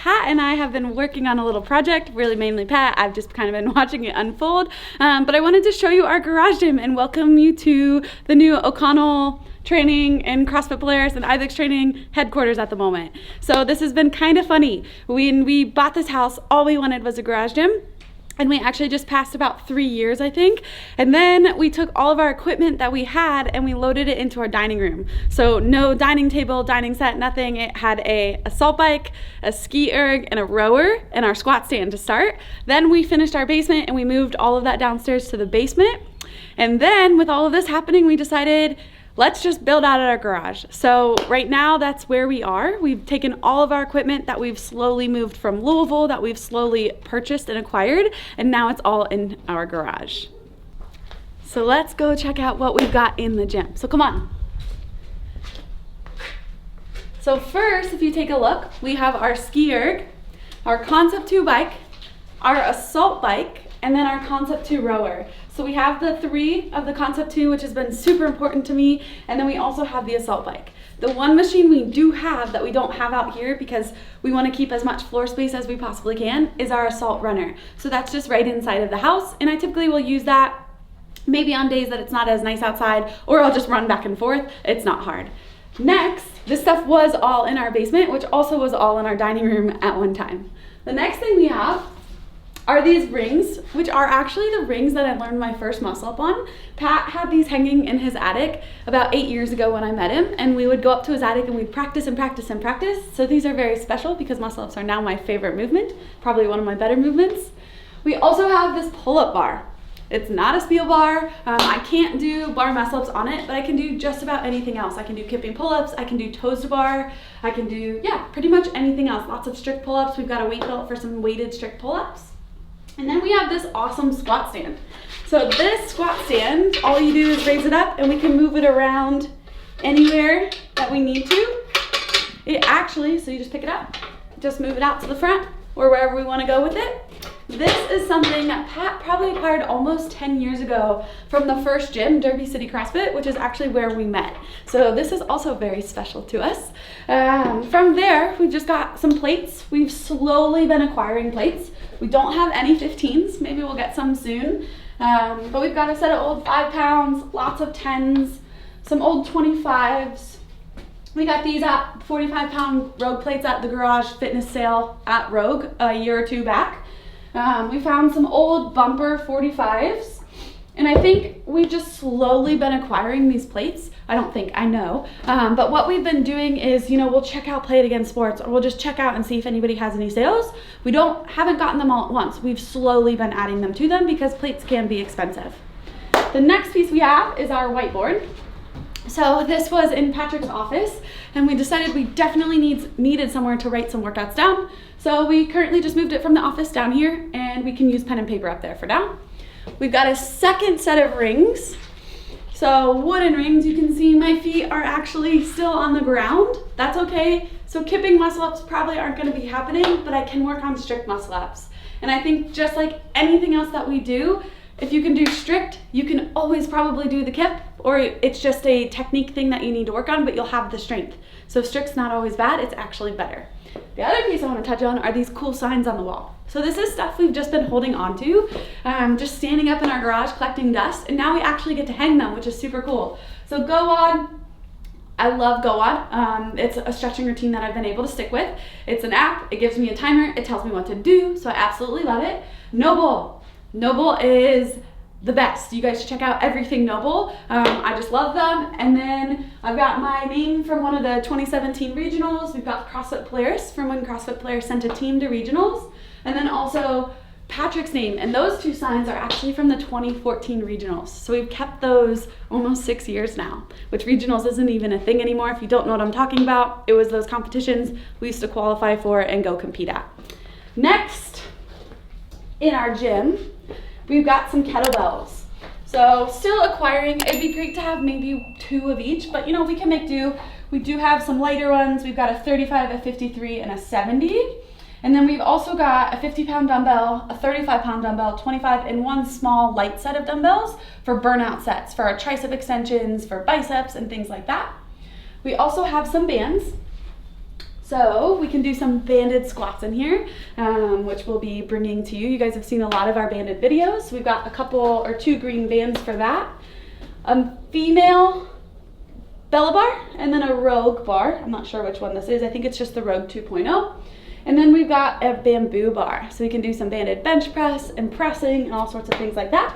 Pat and I have been working on a little project, really mainly Pat. I've just kind of been watching it unfold. But I wanted to show you our garage gym and welcome you to the new O'Connell training and CrossFit Polaris and IBEX training headquarters at the moment. So this has been kind of funny. When we bought this house, all we wanted was a garage gym. And we actually just passed about 3 years, I think. And then we took all of our equipment that we had and we loaded it into our dining room. So no dining table, dining set, nothing. It had a assault bike, a ski erg, and a rower, and our squat stand to start. Then we finished our basement and we moved all of that downstairs to the basement. And then with all of this happening, we decided, let's just build out our garage. So right now that's where we are. We've taken all of our equipment that we've slowly moved from Louisville, that we've slowly purchased and acquired, and now it's all in our garage. So let's go check out what we've got in the gym. So come on. So first, if you take a look, we have our ski erg, our Concept 2 bike, our assault bike, and then our Concept 2 rower. So we have the 3 of the Concept 2, which has been super important to me, and then we also have the assault bike. The one machine we do have that we don't have out here because we want to keep as much floor space as we possibly can is our assault runner. So that's just right inside of the house, and I typically will use that maybe on days that it's not as nice outside, or I'll just run back and forth. It's not hard. Next, this stuff was all in our basement, which also was all in our dining room at one time. The next thing we have are these rings, which are actually the rings that I learned my first muscle up on. Pat had these hanging in his attic about 8 years ago when I met him, and we would go up to his attic and we'd practice and practice and practice. So these are very special because muscle ups are now my favorite movement, probably one of my better movements. We also have this pull-up bar. It's not a spiel bar. I can't do bar muscle ups on it, but I can do just about anything else. I can do kipping pull-ups, I can do toes to bar, I can do, pretty much anything else. Lots of strict pull-ups. We've got a weight belt for some weighted strict pull-ups. And then we have this awesome squat stand. So this squat stand, all you do is raise it up and we can move it around anywhere that we need to. It actually, so you just pick it up, just move it out to the front or wherever we want to go with it. This is something that Pat probably acquired almost 10 years ago from the first gym, Derby City CrossFit, which is actually where we met. So this is also very special to us. From there, we've just got some plates. We've slowly been acquiring plates. We don't have any 15s, maybe we'll get some soon. But we've got a set of old 5 pounds, lots of 10s, some old 25s. We got these at 45-pound Rogue plates at the garage fitness sale at Rogue a year or 2 back. We found some old bumper 45s. And I think we've just slowly been acquiring these plates. I don't think, I know. But what we've been doing is, we'll check out Play It Again Sports, or we'll just check out and see if anybody has any sales. We haven't gotten them all at once. We've slowly been adding them to them because plates can be expensive. The next piece we have is our whiteboard. So this was in Patrick's office, and we decided we definitely needed somewhere to write some workouts down. So we currently just moved it from the office down here, and we can use pen and paper up there for now. We've got a second set of rings. So wooden rings, you can see my feet are actually still on the ground. That's okay. So kipping muscle ups probably aren't going to be happening, but I can work on strict muscle ups. And I think just like anything else that we do, if you can do strict, you can always probably do the kip, or it's just a technique thing that you need to work on, but you'll have the strength. So strict's not always bad, it's actually better. The other piece I want to touch on are these cool signs on the wall. So this is stuff we've just been holding on to, just standing up in our garage collecting dust, and now we actually get to hang them, which is super cool. So Go On, I love Go On. It's a stretching routine that I've been able to stick with. It's an app, it gives me a timer, it tells me what to do, so I absolutely love it. Noble is the best. You guys should check out everything Noble. I just love them. And then I've got my name from one of the 2017 regionals. We've got CrossFit Polaris from when CrossFit Polaris sent a team to regionals. And then also Patrick's name. And those 2 signs are actually from the 2014 regionals. So we've kept those almost 6 years now, which regionals isn't even a thing anymore. If you don't know what I'm talking about, it was those competitions we used to qualify for and go compete at. Next, in our gym, we've got some kettlebells. So still acquiring, it'd be great to have maybe 2 of each, but we can make do. We do have some lighter ones. We've got a 35, a 53, and a 70. And then we've also got a 50-pound dumbbell, a 35-pound dumbbell, 25, and 1 small light set of dumbbells for burnout sets, for our tricep extensions, for biceps, and things like that. We also have some bands. So we can do some banded squats in here, which we'll be bringing to you. You guys have seen a lot of our banded videos. We've got a couple or 2 green bands for that. A female Bella bar and then a Rogue bar. I'm not sure which one this is. I think it's just the Rogue 2.0. And then we've got a bamboo bar. So we can do some banded bench press and pressing and all sorts of things like that.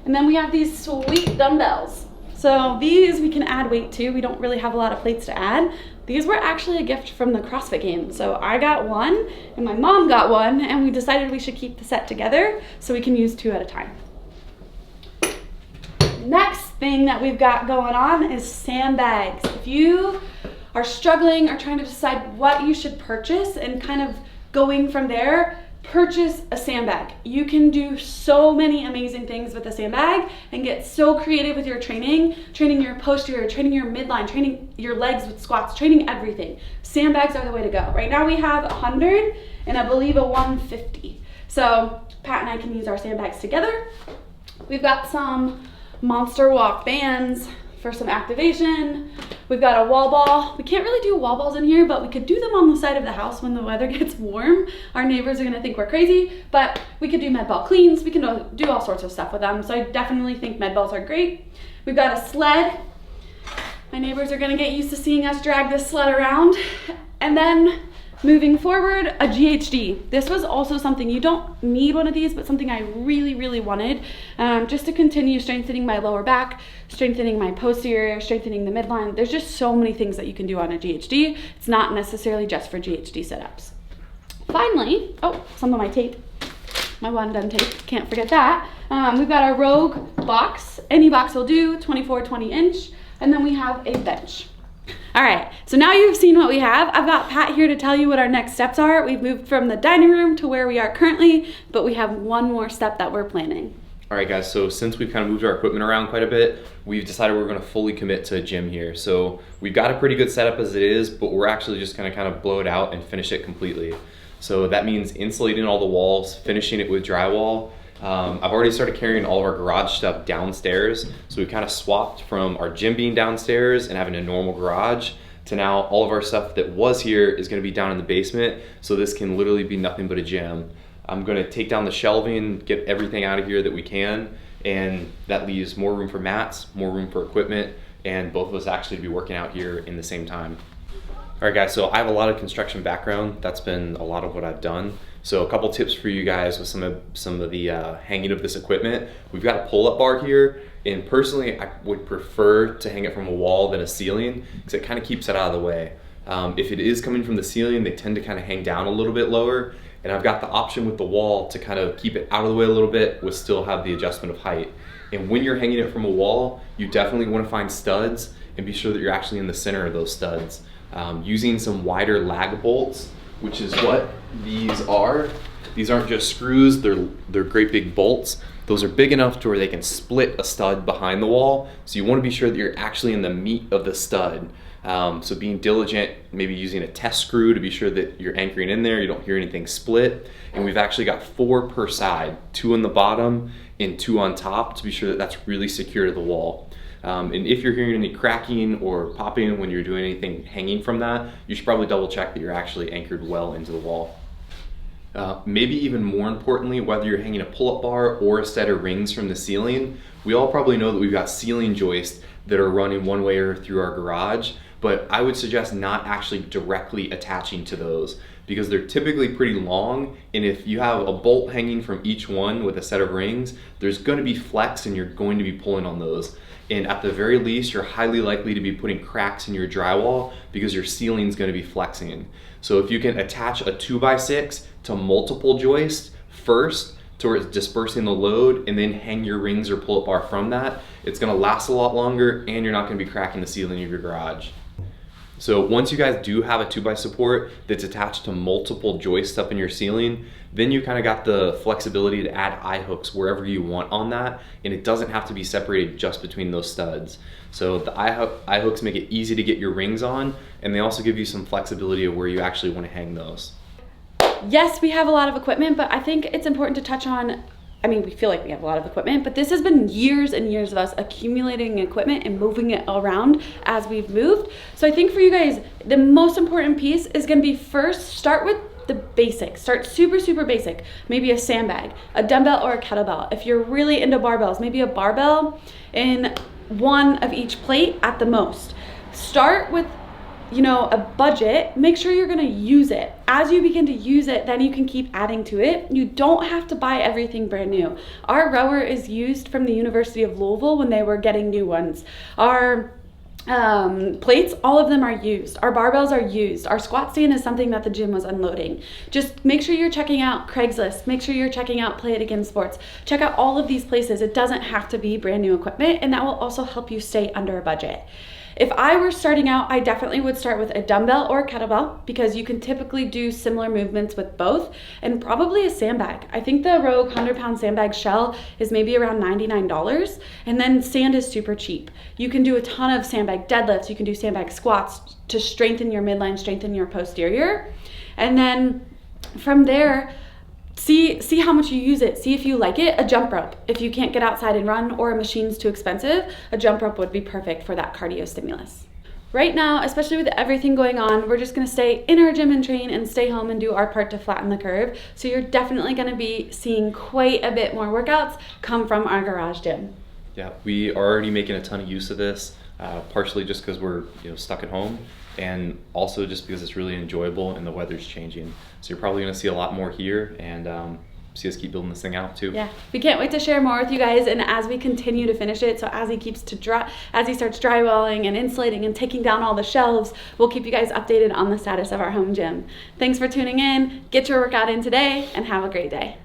And then we have these sweet dumbbells. So these we can add weight to. We don't really have a lot of plates to add. These were actually a gift from the CrossFit game. So I got one and my mom got one, and we decided we should keep the set together so we can use 2 at a time. Next thing that we've got going on is sandbags. If you are struggling or trying to decide what you should purchase and kind of going from there, purchase a sandbag. You can do so many amazing things with a sandbag and get so creative with your training your posterior, training your midline, training your legs with squats, training everything. Sandbags are the way to go. Right now we have 100 and I believe a 150. So Pat and I can use our sandbags together. We've got some monster walk bands for some activation. We've got a wall ball. We can't really do wall balls in here, but we could do them on the side of the house when the weather gets warm. Our neighbors are gonna think we're crazy, but we could do med ball cleans. We can do all sorts of stuff with them. So I definitely think med balls are great. We've got a sled. My neighbors are gonna get used to seeing us drag this sled around. And then moving forward, a GHD. This was also something, you don't need one of these, but something I really, really wanted, just to continue strengthening my lower back, strengthening my posterior, strengthening the midline. There's just so many things that you can do on a GHD. It's not necessarily just for GHD setups. Finally, oh, some of my tape, my one done tape, can't forget that. We've got our Rogue box. Any box will do, 24, 20 inch. And then we have a bench. All right, so now you've seen what we have. I've got Pat here to tell you what our next steps are. We've moved from the dining room to where we are currently, but we have one more step that we're planning. All right, guys, so since we've kind of moved our equipment around quite a bit, we've decided we're gonna fully commit to a gym here. So we've got a pretty good setup as it is, but we're actually just gonna kind of blow it out and finish it completely. So that means insulating all the walls, finishing it with drywall. I've already started carrying all of our garage stuff downstairs. So we kind of swapped from our gym being downstairs and having a normal garage to now all of our stuff that was here is gonna be down in the basement. So this can literally be nothing but a gym. I'm gonna take down the shelving, get everything out of here that we can, and that leaves more room for mats, more room for equipment, and both of us actually be working out here in the same time. All right, guys, so I have a lot of construction background. That's been a lot of what I've done. So a couple tips for you guys with some of the hanging of this equipment. We've got a pull-up bar here, and personally, I would prefer to hang it from a wall than a ceiling because it kind of keeps it out of the way. If it is coming from the ceiling, they tend to kind of hang down a little bit lower, and I've got the option with the wall to kind of keep it out of the way a little bit, but still have the adjustment of height. And when you're hanging it from a wall, you definitely want to find studs and be sure that you're actually in the center of those studs. Using some wider lag bolts, which is what these are. These aren't just screws, they're great big bolts. Those are big enough to where they can split a stud behind the wall. So you want to be sure that you're actually in the meat of the stud. So being diligent, maybe using a test screw to be sure that you're anchoring in there, you don't hear anything split. And we've actually got 4 per side, 2 on the bottom and 2 on top to be sure that that's really secure to the wall. And if you're hearing any cracking or popping when you're doing anything hanging from that, you should probably double check that you're actually anchored well into the wall. Maybe even more importantly, whether you're hanging a pull-up bar or a set of rings from the ceiling, we all probably know that we've got ceiling joists that are running one way or through our garage, but I would suggest not actually directly attaching to those because they're typically pretty long, and if you have a bolt hanging from each one with a set of rings, there's going to be flex and you're going to be pulling on those. And at the very least, you're highly likely to be putting cracks in your drywall because your ceiling's going to be flexing. So if you can attach a 2x6 to multiple joists first towards dispersing the load and then hang your rings or pull-up bar from that, it's going to last a lot longer and you're not going to be cracking the ceiling of your garage. So once you guys do have a 2x support that's attached to multiple joists up in your ceiling, then you kind of got the flexibility to add eye hooks wherever you want on that, and it doesn't have to be separated just between those studs. So the eye hooks make it easy to get your rings on, and they also give you some flexibility of where you actually want to hang those. Yes, we have a lot of equipment, but I think it's important to touch on I mean, we feel like we have a lot of equipment, but this has been years and years of us accumulating equipment and moving it around as we've moved. So I think for you guys, the most important piece is gonna be first, start with the basics. Start super, super basic. Maybe a sandbag, a dumbbell or a kettlebell. If you're really into barbells, maybe a barbell in one of each plate at the most. Start with, you know, a budget. Make sure you're gonna use it. As you begin to use it, then you can keep adding to it. You don't have to buy everything brand new. Our rower is used from the University of Louisville when they were getting new ones. Our plates, all of them are used. Our barbells are used. Our squat stand is something that the gym was unloading. Just make sure you're checking out Craigslist. Make sure you're checking out Play It Again Sports. Check out all of these places. It doesn't have to be brand new equipment, and that will also help you stay under a budget. If I were starting out, I definitely would start with a dumbbell or a kettlebell because you can typically do similar movements with both, and probably a sandbag. I think the Rogue 100-pound sandbag shell is maybe around $99, and then sand is super cheap. You can do a ton of sandbag deadlifts. You can do sandbag squats to strengthen your midline, strengthen your posterior. And then from there, see how much you use it. See if you like it. A jump rope. If you can't get outside and run or a machine's too expensive, a jump rope would be perfect for that cardio stimulus. Right now, especially with everything going on, we're just gonna stay in our gym and train and stay home and do our part to flatten the curve. So you're definitely gonna be seeing quite a bit more workouts come from our garage gym. Yeah, we are already making a ton of use of this, partially just because we're stuck at home, and also just because it's really enjoyable and the weather's changing. So you're probably going to see a lot more here, and see us keep building this thing out too. Yeah, we can't wait to share more with you guys, and as we continue to finish it, so as he starts drywalling and insulating and taking down all the shelves, we'll keep you guys updated on the status of our home gym. Thanks for tuning in. Get your workout in today, and have a great day.